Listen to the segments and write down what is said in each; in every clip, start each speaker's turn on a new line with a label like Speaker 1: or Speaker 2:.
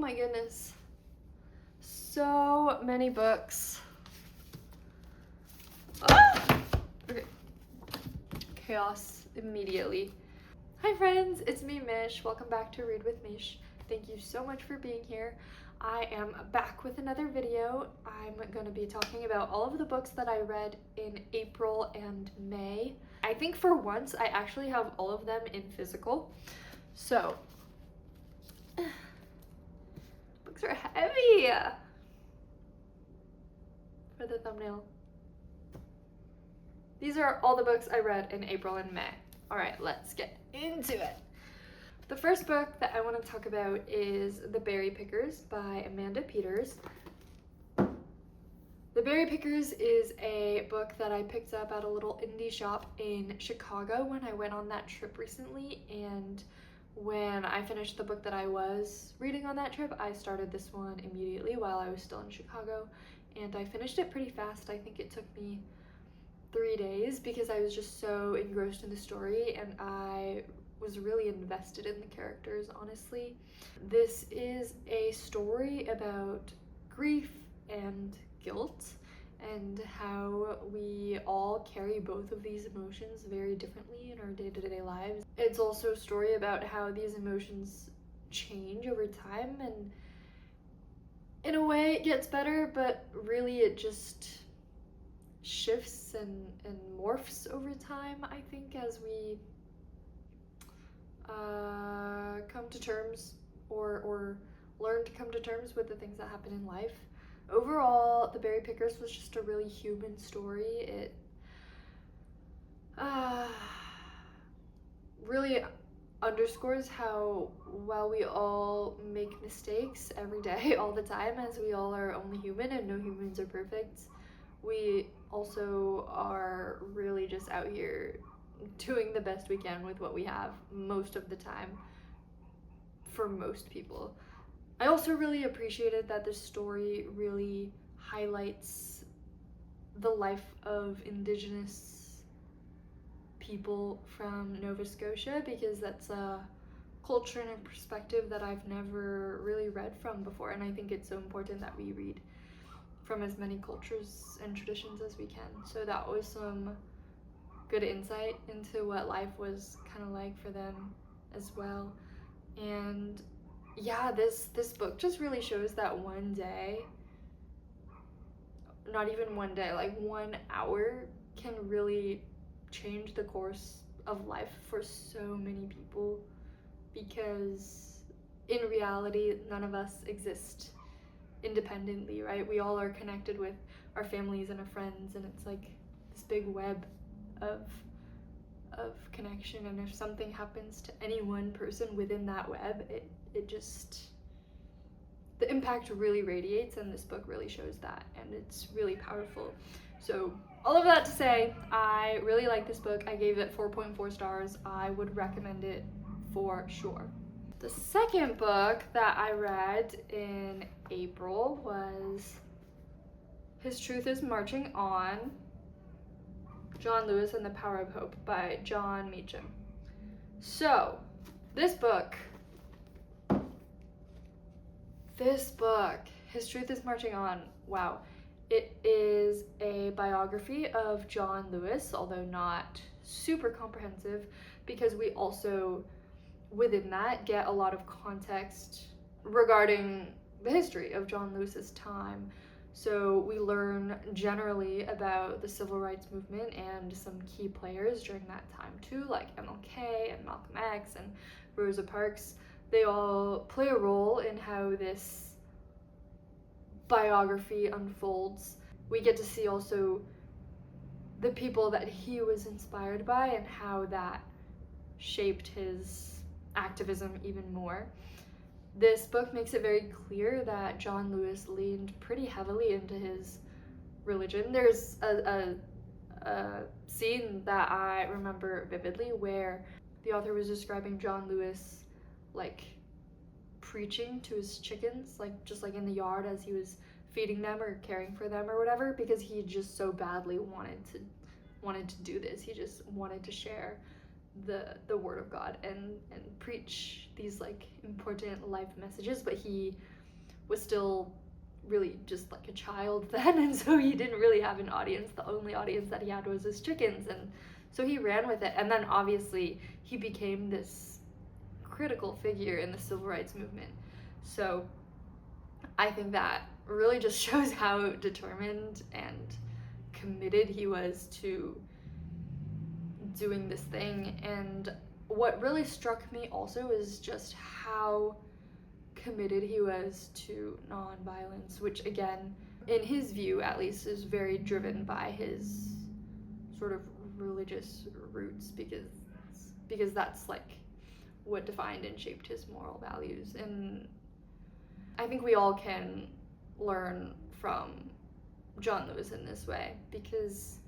Speaker 1: my goodness. So many books. Ah! Okay. Chaos immediately. Hi friends, it's me Mish. Welcome back to Read with Mish. Thank you so much for being here. I am back with another video. I'm going to be talking about all of the books that I read in April and May. I think for once I actually have all of them in physical. So, books are heavy for the thumbnail. These are all the books I read in April and May. All right, let's get into it. The first book that I want to talk about is The Berry Pickers by Amanda Peters. The Berry Pickers is a book that I picked up at a little indie shop in Chicago when I went on that trip recently, and when I finished the book that I was reading on that trip, I started this one immediately while I was still in Chicago, and I finished it pretty fast. I think it took me 3 days because I was just so engrossed in the story and I was really invested in the characters, honestly. This is a story about grief and guilt and how we all carry both of these emotions very differently in our day-to-day lives. It's also a story about how these emotions change over time, and in a way it gets better, but really it just shifts and morphs over time, I think, as we come to terms or learn to come to terms with the things that happen in life. Overall, The Berry Pickers was just a really human story. It really underscores how while we all make mistakes every day, all the time, as we all are only human and no humans are perfect, we also are really just out here doing the best we can with what we have most of the time for most people. I also really appreciated that this story really highlights the life of Indigenous people from Nova Scotia, because that's a culture and a perspective that I've never really read from before, and I think it's so important that we read from as many cultures and traditions as we can. So that was some good insight into what life was kind of like for them as well. And yeah, this book just really shows that one day, not even one day, like 1 hour can really change the course of life for so many people, because in reality none of us exist independently, right? We all are connected with our families and our friends, and it's like this big web of connection, and if something happens to any one person within that web, it just, the impact really radiates, and this book really shows that, and it's really powerful. So all of that to say, I really like this book. I gave it 4.4 stars. I would recommend it for sure. The second book that I read in April was His Truth is Marching On, John Lewis and the Power of Hope by John Meacham. So, this book, His Truth is Marching On, wow. It is a biography of John Lewis, although not super comprehensive, because we also, within that, get a lot of context regarding the history of John Lewis's time. So we learn generally about the civil rights movement and some key players during that time too, like MLK and Malcolm X and Rosa Parks. They all play a role in how this biography unfolds. We get to see also the people that he was inspired by and how that shaped his activism even more. This book makes it very clear that John Lewis leaned pretty heavily into his religion. There's a scene that I remember vividly where the author was describing John Lewis like preaching to his chickens, like just like in the yard as he was feeding them or caring for them or whatever, because he just so badly wanted to do this. He just wanted to share the word of God and preach these like important life messages, but he was still really just like a child then, and so he didn't really have an audience. The only audience that he had was his chickens, and so he ran with it. And then obviously he became this critical figure in the civil rights movement. So I think that really just shows how determined and committed he was to doing this thing. And what really struck me also is just how committed he was to nonviolence, which again, in his view at least, is very driven by his sort of religious roots, because that's like what defined and shaped his moral values. And I think we all can learn from John Lewis in this way, because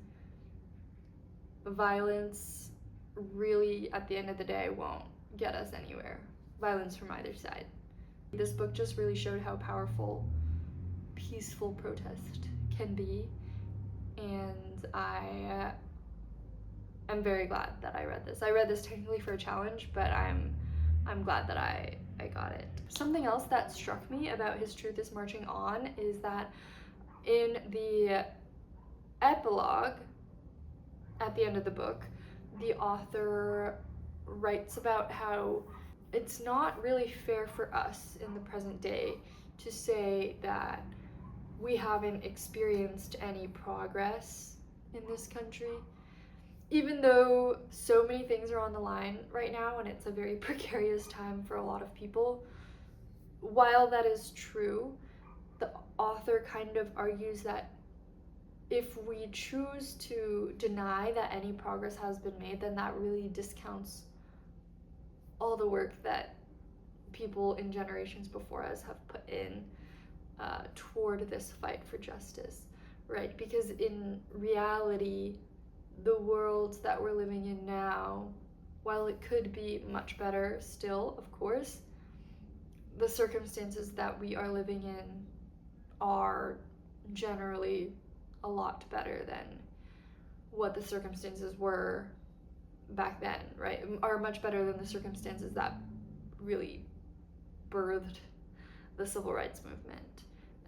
Speaker 1: violence really, at the end of the day, won't get us anywhere. Violence from either side. This book just really showed how powerful peaceful protest can be, and I am very glad that I read this. I read this technically for a challenge, but I'm glad that I got it. Something else that struck me about His Truth is Marching On is that in the epilogue at the end of the book, the author writes about how it's not really fair for us in the present day to say that we haven't experienced any progress in this country, even though so many things are on the line right now and it's a very precarious time for a lot of people. While that is true, the author kind of argues that if we choose to deny that any progress has been made, then that really discounts all the work that people in generations before us have put in toward this fight for justice, right? Because in reality, the world that we're living in now, while it could be much better still, of course, the circumstances that we are living in are generally a lot better than what the circumstances were back then, right? Are much better than the circumstances that really birthed the civil rights movement.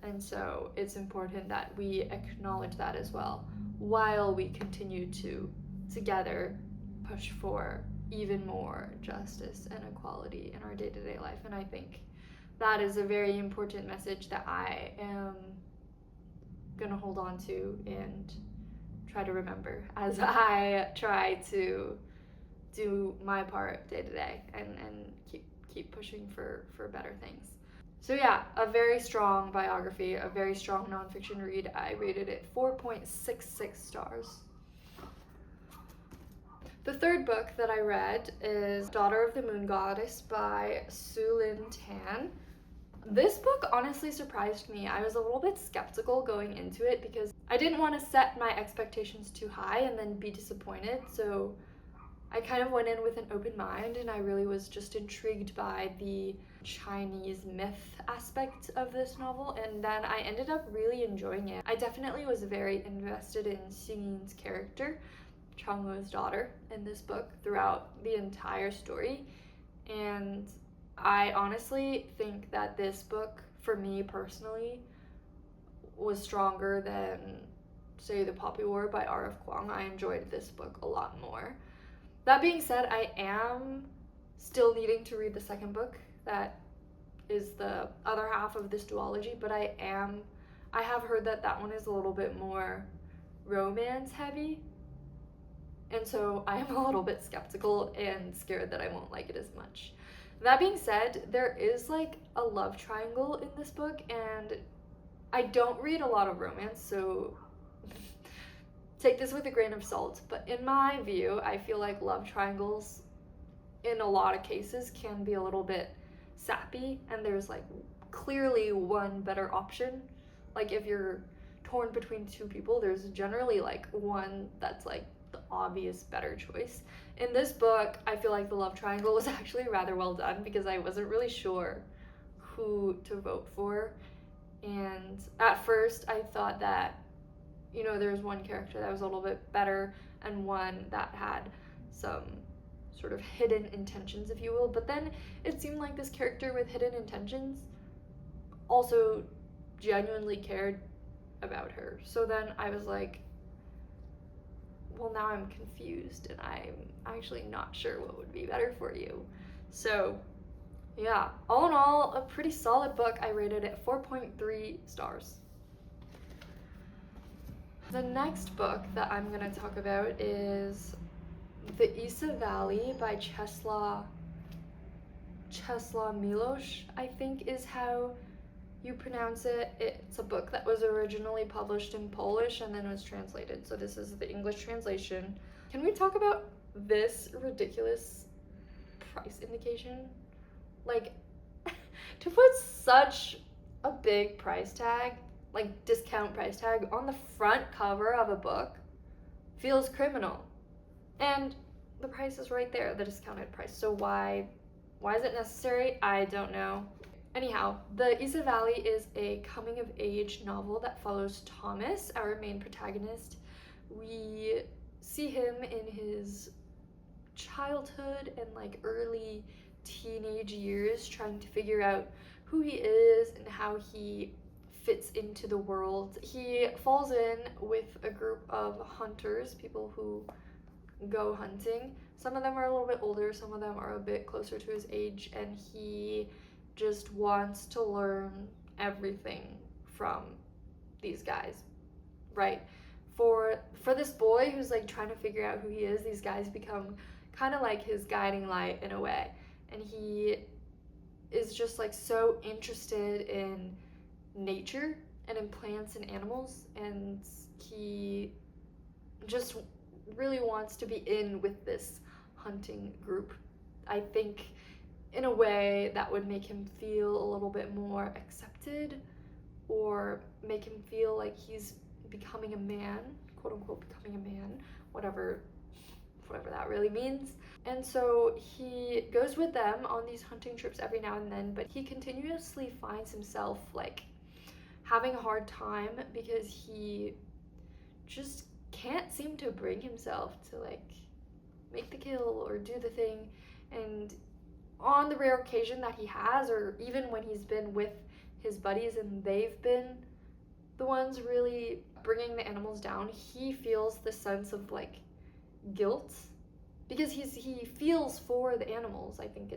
Speaker 1: And so it's important that we acknowledge that as well, while we continue to together push for even more justice and equality in our day-to-day life. And I think that is a very important message that I am gonna hold on to and try to remember as I try to do my part day to day and keep pushing for better things. So yeah, a very strong biography, a very strong nonfiction read. I rated it 4.66 stars. The third book that I read is Daughter of the Moon Goddess by Su Lin Tan. This book honestly surprised me. I was a little bit skeptical going into it because I didn't want to set my expectations too high and then be disappointed. So I kind of went in with an open mind, and I really was just intrigued by the Chinese myth aspect of this novel, and then I ended up really enjoying it. I definitely was very invested in Xingyin's character, Changlu's daughter, in this book throughout the entire story, and I honestly think that this book, for me personally, was stronger than, say, The Poppy War by R.F. Kuang. I enjoyed this book a lot more. That being said, I am still needing to read the second book that is the other half of this duology, but I have heard that that one is a little bit more romance heavy, and so I am a little bit skeptical and scared that I won't like it as much. That being said, there is like a love triangle in this book, and I don't read a lot of romance, so take this with a grain of salt, but in my view, I feel like love triangles in a lot of cases can be a little bit sappy, and there's like clearly one better option. Like if you're torn between two people, there's generally like one that's like the obvious better choice. In this book, I feel like the love triangle was actually rather well done because I wasn't really sure who to vote for, and at first I thought that, you know, there was one character that was a little bit better and one that had some sort of hidden intentions, if you will, but then it seemed like this character with hidden intentions also genuinely cared about her. So then I was like, well, now I'm confused and I'm actually not sure what would be better for you. So yeah, all in all, a pretty solid book. I rated it 4.3 stars. The next book that I'm going to talk about is The Isa Valley by Czesław Miłosz, I think is how you pronounce it. It's a book that was originally published in Polish and then was translated. So this is the English translation. Can we talk about this ridiculous price indication? Like, to put such a big price tag, like discount price tag, on the front cover of a book feels criminal. And the price is right there, the discounted price. So why is it necessary? I don't know. Anyhow, The Isa Valley is a coming of age novel that follows Thomas, our main protagonist. We see him in his childhood and like early teenage years trying to figure out who he is and how he fits into the world. He falls in with a group of hunters, people who go hunting. Some of them are a little bit older, some of them are a bit closer to his age, and he just wants to learn everything from these guys, right? For this boy who's like trying to figure out who he is, these guys become kind of like his guiding light in a way. And he is just like so interested in nature and in plants and animals, and he just really wants to be in with this hunting group. I think in a way that would make him feel a little bit more accepted, or make him feel like he's becoming a man, quote unquote becoming a man, whatever that really means. And so he goes with them on these hunting trips every now and then, but he continuously finds himself like having a hard time because he just can't seem to bring himself to like make the kill or do the thing. And on the rare occasion that he has, or even when he's been with his buddies and they've been the ones really bringing the animals down, he feels the sense of like guilt because he feels for the animals. I think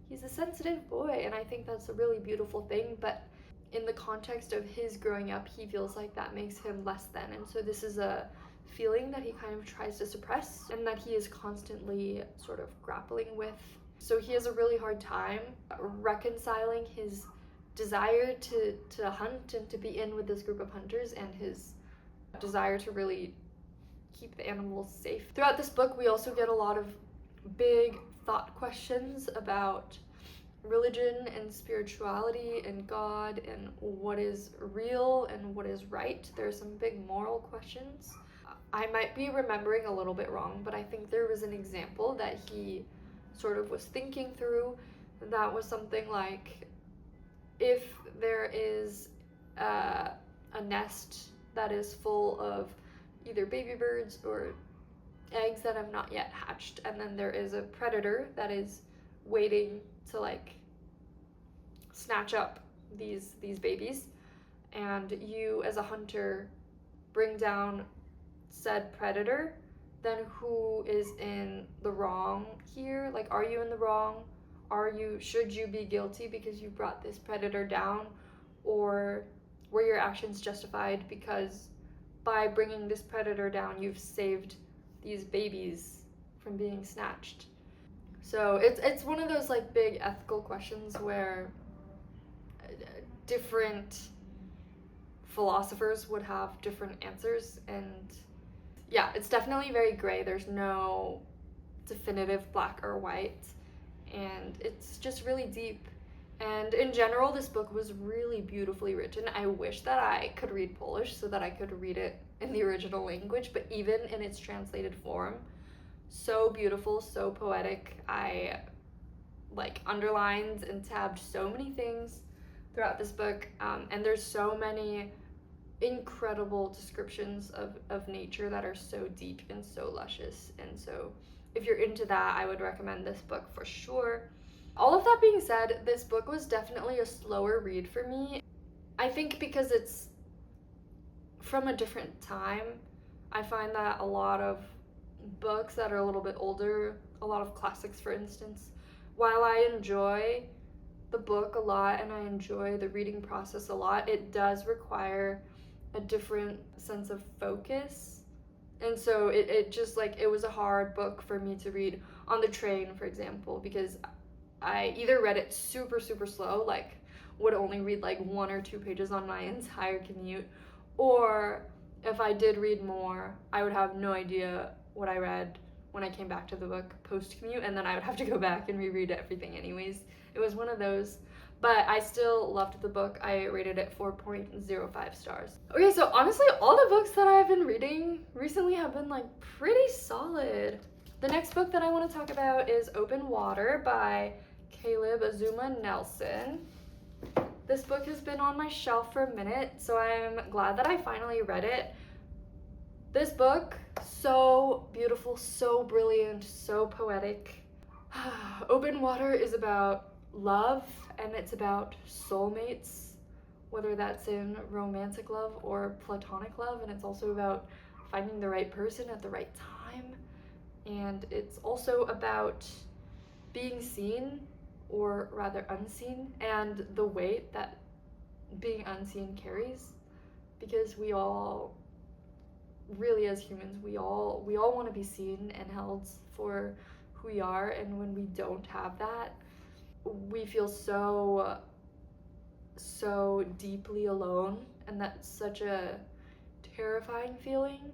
Speaker 1: he's a sensitive boy, and I think that's a really beautiful thing, but in the context of his growing up, he feels like that makes him less than. And so this is a feeling that he kind of tries to suppress and that he is constantly sort of grappling with. So he has a really hard time reconciling his desire to hunt and to be in with this group of hunters and his desire to really keep the animals safe. Throughout this book, we also get a lot of big thought questions about religion and spirituality and God and what is real and what is right. There are some big moral questions. I might be remembering a little bit wrong, but I think there was an example that he sort of was thinking through. That was something like, if there is a nest that is full of either baby birds or eggs that have not yet hatched, and then there is a predator that is waiting to like snatch up these babies, and you as a hunter bring down said predator, then who is in the wrong here? Like, are you in the wrong? Should you be guilty because you brought this predator down, or were your actions justified because by bringing this predator down you've saved these babies from being snatched? So it's one of those like big ethical questions where different philosophers would have different answers, and yeah, it's definitely very gray. There's no definitive black or white, and it's just really deep. And in general, this book was really beautifully written. I wish that I could read Polish so that I could read it in the original language, but even in its translated form, so beautiful, so poetic. I like underlined and tabbed so many things throughout this book, and there's so many incredible descriptions of nature that are so deep and so luscious. And so if you're into that, I would recommend this book for sure. All of that being said, this book was definitely a slower read for me. I think because it's from a different time. I find that a lot of books that are a little bit older, a lot of classics for instance, while I enjoy the book a lot and I enjoy the reading process a lot, it does require a different sense of focus. And so it just like it was a hard book for me to read on the train, for example, because I either read it super, super slow, like would only read like 1 or 2 pages on my entire commute, or if I did read more, I would have no idea what I read when I came back to the book post commute, and then I would have to go back and reread everything anyways. It was one of those. But I still loved the book. I rated it 4.05 stars. Okay, so honestly, all the books that I've been reading recently have been like pretty solid. The next book that I want to talk about is Open Water by Caleb Azuma Nelson. This book has been on my shelf for a minute, so I'm glad that I finally read it. This book, so beautiful, so brilliant, so poetic. Open Water is about love, and it's about soulmates, whether that's in romantic love or platonic love, and it's also about finding the right person at the right time. And it's also about being seen, or rather unseen, and the weight that being unseen carries, because we all really, as humans, we all want to be seen and held for who we are, and when we don't have that, we feel so deeply alone, and that's such a terrifying feeling.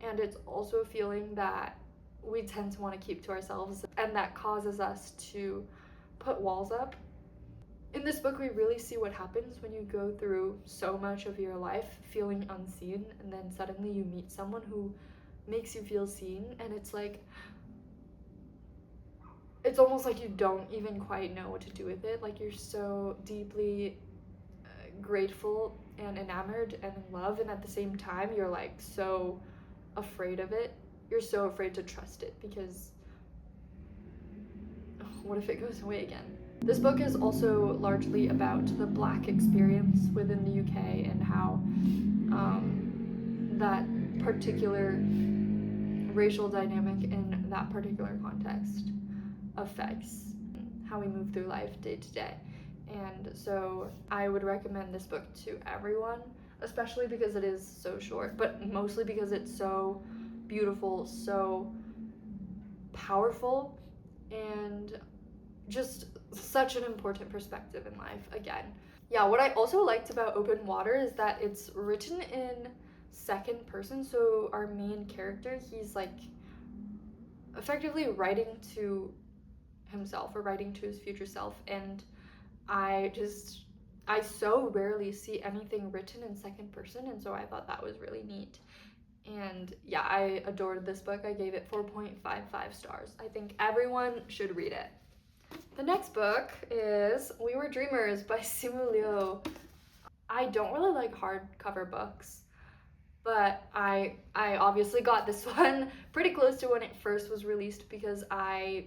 Speaker 1: And it's also a feeling that we tend to want to keep to ourselves, and that causes us to put walls up. In this book, we really see what happens when you go through so much of your life feeling unseen, and then suddenly you meet someone who makes you feel seen, and it's like, it's almost like you don't even quite know what to do with it. Like, you're so deeply grateful and enamored and in love, and at the same time, you're like so afraid of it. You're so afraid to trust it because what if it goes away again? This book is also largely about the Black experience within the UK and how that particular racial dynamic in that particular context affects how we move through life day to day. And so I would recommend this book to everyone, especially because it is so short, but mostly because it's so beautiful, so powerful, and just such an important perspective in life again. Yeah, what I also liked about Open Water is that it's written in second person, so our main character, he's like effectively writing to himself or writing to his future self, and I so rarely see anything written in second person, and so I thought that was really neat. And yeah, I adored this book. I gave it 4.55 stars. I think everyone should read it. The next book is We Were Dreamers by Simu Liu. I don't really like hardcover books, but I obviously got this one pretty close to when it first was released because I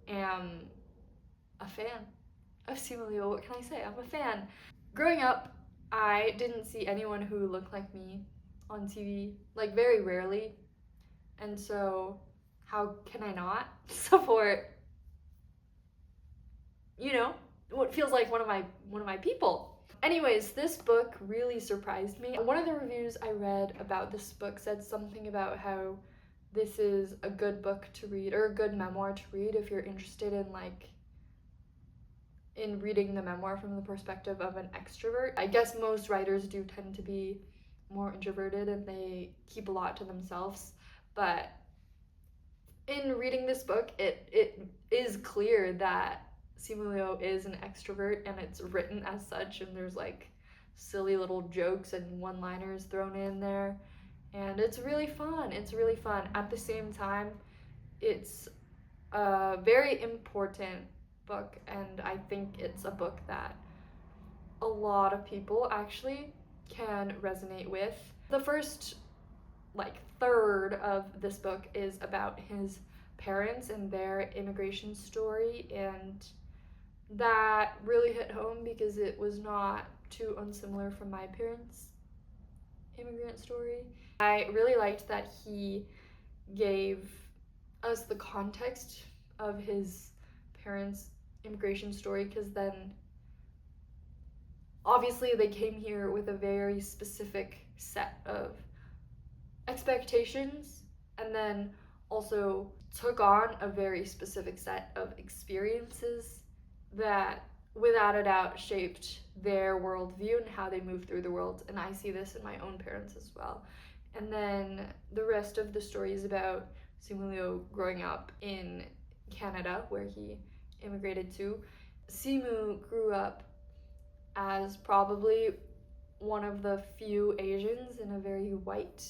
Speaker 1: am a fan of Simu Liu. What can I say? I'm a fan. Growing up, I didn't see anyone who looked like me on TV, like very rarely, and so how can I not support, you know, what feels like one of my people? Anyways, this book really surprised me. One of the reviews I read about this book said something about how this is a good book to read, or a good memoir to read if you're interested in in reading the memoir from the perspective of an extrovert. I guess most writers do tend to be more introverted and they keep a lot to themselves, but in reading this book, it is clear that Simu Liu is an extrovert, and it's written as such, and there's like silly little jokes and one-liners thrown in there, and it's really fun. It's really fun. At the same time, it's a very important book, and I think it's a book that a lot of people actually can resonate with. The first third of this book is about his parents and their immigration story, and that really hit home because it was not too unsimilar from my parents' immigrant story. I really liked that he gave us the context of his parents' immigration story, because then obviously they came here with a very specific set of expectations, and then also took on a very specific set of experiences that without a doubt shaped their worldview and how they move through the world. And I see this in my own parents as well. And then the rest of the story is about Simulio growing up in Canada, where he immigrated to. Simu grew up as probably one of the few Asians in a very white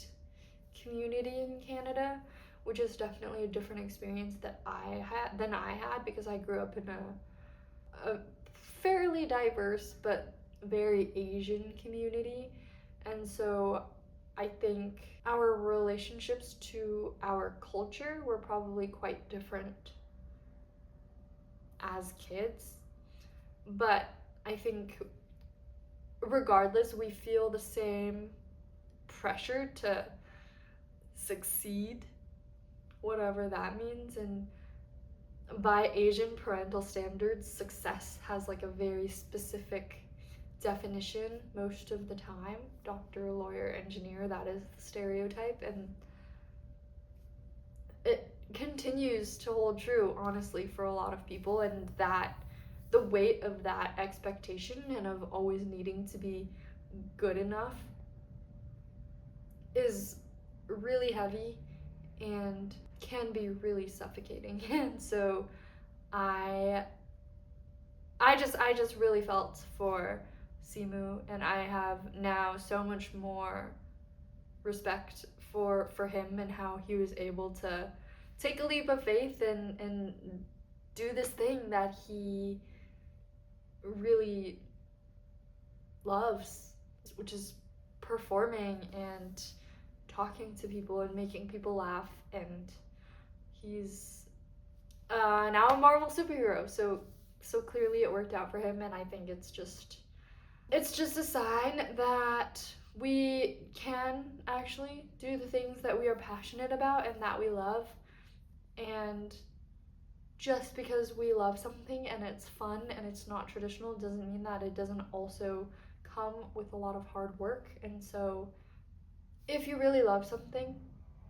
Speaker 1: community in Canada, which is definitely a different experience than I had because I grew up in a fairly diverse but very Asian community. And so I think our relationships to our culture were probably quite different as kids. But I think regardless, we feel the same pressure to succeed, whatever that means. And by Asian parental standards, success has like a very specific definition most of the time. Doctor, lawyer, engineer, that is the stereotype, and it continues to hold true, honestly, for a lot of people. And that the weight of that expectation and of always needing to be good enough is really heavy and can be really suffocating. And so I just really felt for Simu, and I have now so much more respect for him and how he was able to take a leap of faith and do this thing that he really loves, which is performing and talking to people and making people laugh. And he's now a Marvel superhero, so clearly it worked out for him. And I think it's just a sign that we can actually do the things that we are passionate about and that we love. And just because we love something and it's fun and it's not traditional doesn't mean that it doesn't also come with a lot of hard work. And so if you really love something,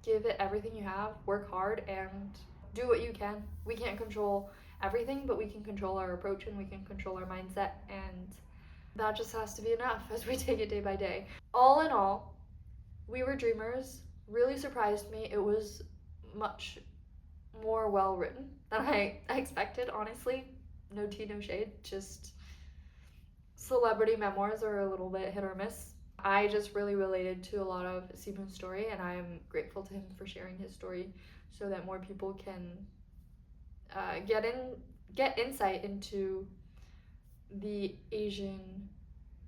Speaker 1: give it everything you have, work hard, and do what you can. We can't control everything, but we can control our approach and we can control our mindset, and that just has to be enough as we take it day by day. All in all, We Were Dreamers really surprised me. It was much more well written than I expected, honestly. No tea, no shade, just celebrity memoirs are a little bit hit or miss. I just really related to a lot of Simon's story, and I'm grateful to him for sharing his story so that more people can get insight into the Asian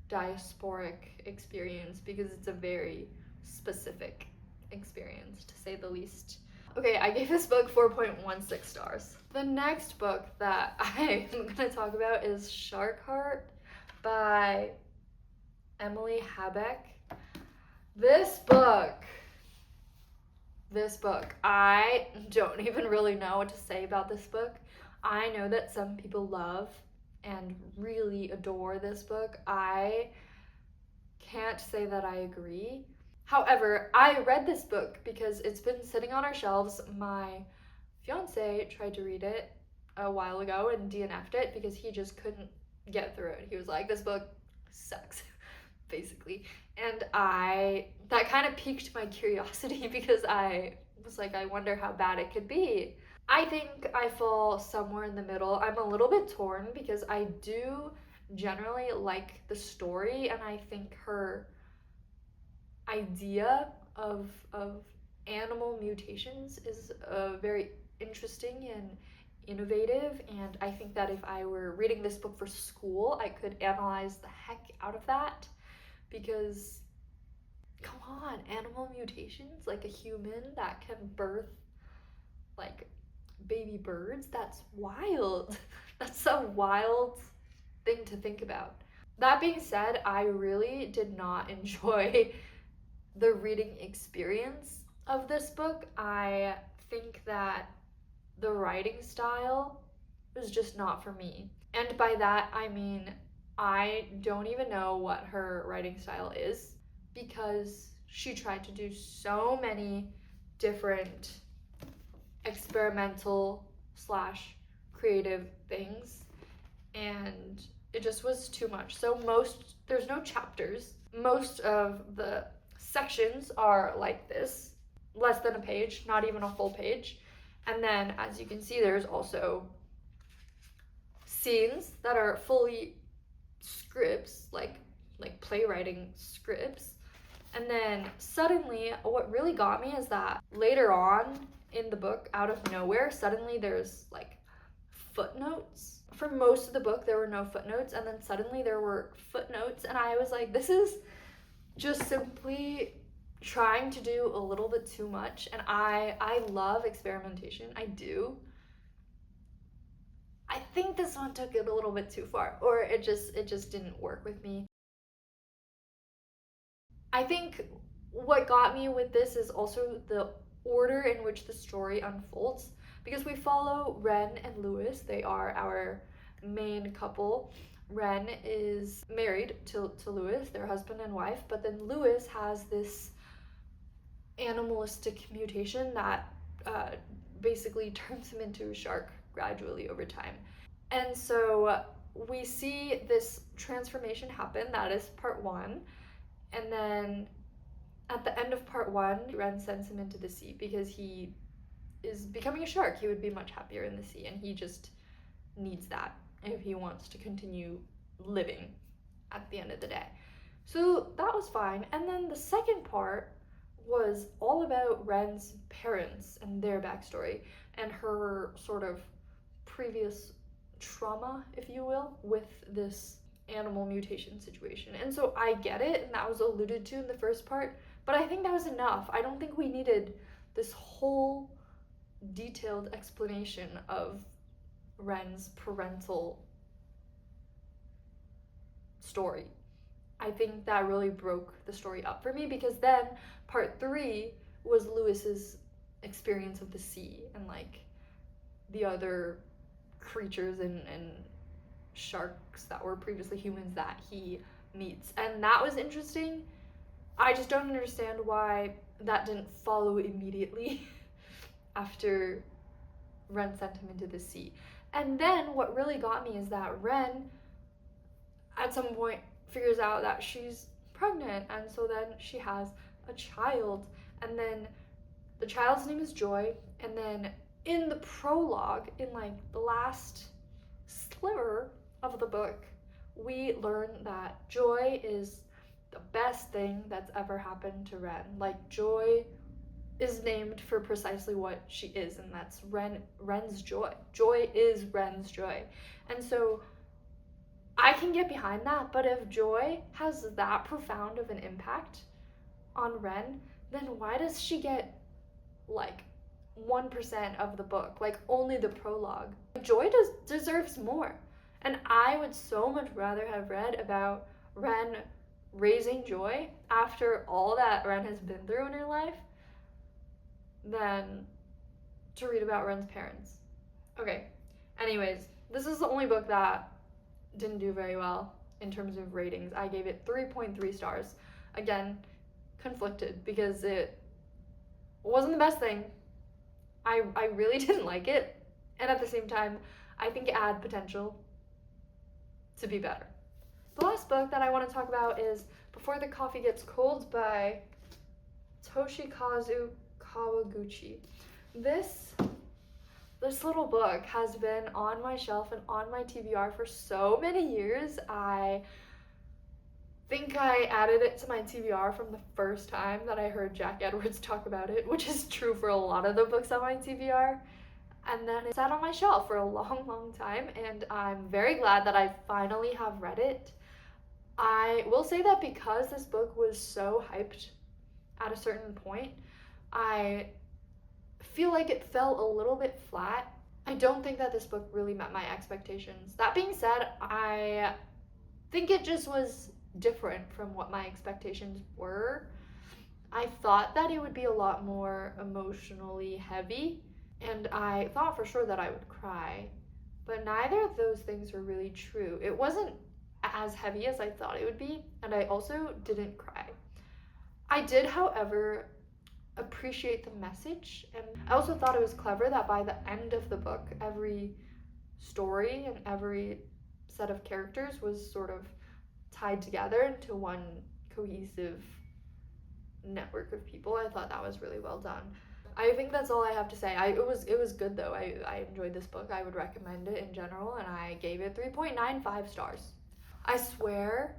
Speaker 1: diasporic experience, because it's a very specific experience, to say the least. Okay, I gave this book 4.16 stars. The next book that I'm gonna talk about is Shark Heart by Emily Habeck. This book, I don't even really know what to say about this book. I know that some people love and really adore this book. I can't say that I agree. However, I read this book because it's been sitting on our shelves. My fiance tried to read it a while ago and DNF'd it because he just couldn't get through it. He was like, this book sucks, basically. And that kind of piqued my curiosity because I was like, I wonder how bad it could be. I think I fall somewhere in the middle. I'm a little bit torn because I do generally like the story, and I think her idea of animal mutations is very interesting and innovative. And I think that if I were reading this book for school, I could analyze the heck out of that, because come on, animal mutations, like a human that can birth like baby birds. That's wild. That's a wild thing to think about. That being said, I really did not enjoy the reading experience of this book. I think that the writing style was just not for me. And by that, I mean, I don't even know what her writing style is because she tried to do so many different experimental slash creative things, and it just was too much. So there's no chapters. Most of the sections are like this, less than a page, not even a full page. And then as you can see, there's also scenes that are fully scripts, like playwriting scripts. And then suddenly what really got me is that later on in the book, out of nowhere, suddenly there's like footnotes. For most of the book there were no footnotes, and then suddenly there were footnotes, and I was like, this is just simply trying to do a little bit too much. And I love experimentation. I do. I think this one took it a little bit too far, or it just didn't work with me. I think what got me with this is also the order in which the story unfolds, because we follow Ren and Lewis. They are our main couple. Ren is married to Lewis, their husband and wife, but then Lewis has this animalistic mutation that basically turns him into a shark gradually over time. And so we see this transformation happen. That is part one. And then at the end of part one, Ren sends him into the sea because he is becoming a shark. He would be much happier in the sea, and he just needs that if he wants to continue living at the end of the day. So that was fine. And then the second part was all about Ren's parents and their backstory and her sort of previous trauma, if you will, with this animal mutation situation. And so I get it, and that was alluded to in the first part, but I think that was enough. I don't think we needed this whole detailed explanation of Ren's parental story. I think that really broke the story up for me, because then part three was Lewis's experience of the sea and like the other creatures and sharks that were previously humans that he meets. And that was interesting. I just don't understand why that didn't follow immediately after Ren sent him into the sea. And then what really got me is that Ren at some point figures out that she's pregnant, and so then she has a child, and then the child's name is Joy. And then in the prologue, in like the last sliver of the book, we learn that Joy is the best thing that's ever happened to Ren. Like, Joy is named for precisely what she is, and that's Ren's joy. Joy is Ren's joy. And so I can get behind that, but if Joy has that profound of an impact on Ren, then why does she get like 1% of the book, like only the prologue? Joy deserves more. And I would so much rather have read about Ren raising Joy after all that Ren has been through in her life than to read about Ren's parents. Okay, anyways, this is the only book that didn't do very well in terms of ratings. I gave it 3.3 stars. Again, conflicted, because it wasn't the best thing. I really didn't like it, and at the same time, I think it had potential to be better. The last book that I want to talk about is Before the Coffee Gets Cold by Toshikazu Kawaguchi. This little book has been on my shelf and on my TBR for so many years. I think I added it to my TBR from the first time that I heard Jack Edwards talk about it, which is true for a lot of the books on my TBR. And then it sat on my shelf for a long time, and I'm very glad that I finally have read it. I will say that because this book was so hyped at a certain point, I feel like it fell a little bit flat. I don't think that this book really met my expectations. That being said, I think it just was different from what my expectations were. I thought that it would be a lot more emotionally heavy, and I thought for sure that I would cry, but neither of those things were really true. It wasn't as heavy as I thought it would be, and I also didn't cry. I did, however, appreciate the message, and I also thought it was clever that by the end of the book, every story and every set of characters was sort of tied together into one cohesive network of people. I thought that was really well done. I think that's all I have to say. It was good though. I enjoyed this book. I would recommend it in general, and I gave it 3.95 stars. I swear,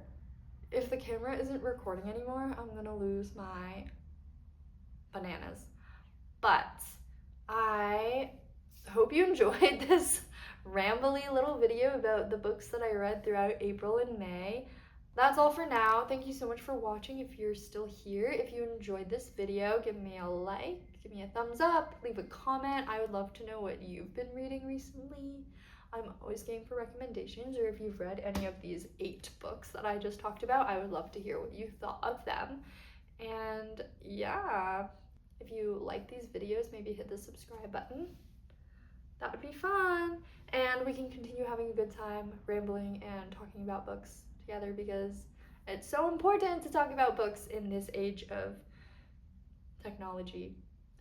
Speaker 1: if the camera isn't recording anymore, I'm gonna lose my bananas. But I hope you enjoyed this rambly little video about the books that I read throughout April and May. That's all for now. Thank you so much for watching. If you're still here, if you enjoyed this video, give me a like, give me a thumbs up, leave a comment. I would love to know what you've been reading recently. I'm always game for recommendations, or if you've read any of these 8 books that I just talked about, I would love to hear what you thought of them. And yeah, if you like these videos, maybe hit the subscribe button. That would be fun. And we can continue having a good time rambling and talking about books together, because it's so important to talk about books in this age of technology.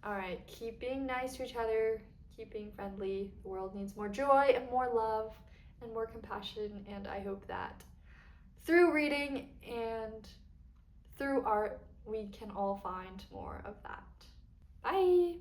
Speaker 1: All right, keep being nice to each other, keep being friendly. The world needs more joy and more love and more compassion, and I hope that through reading and through art, we can all find more of that. Bye!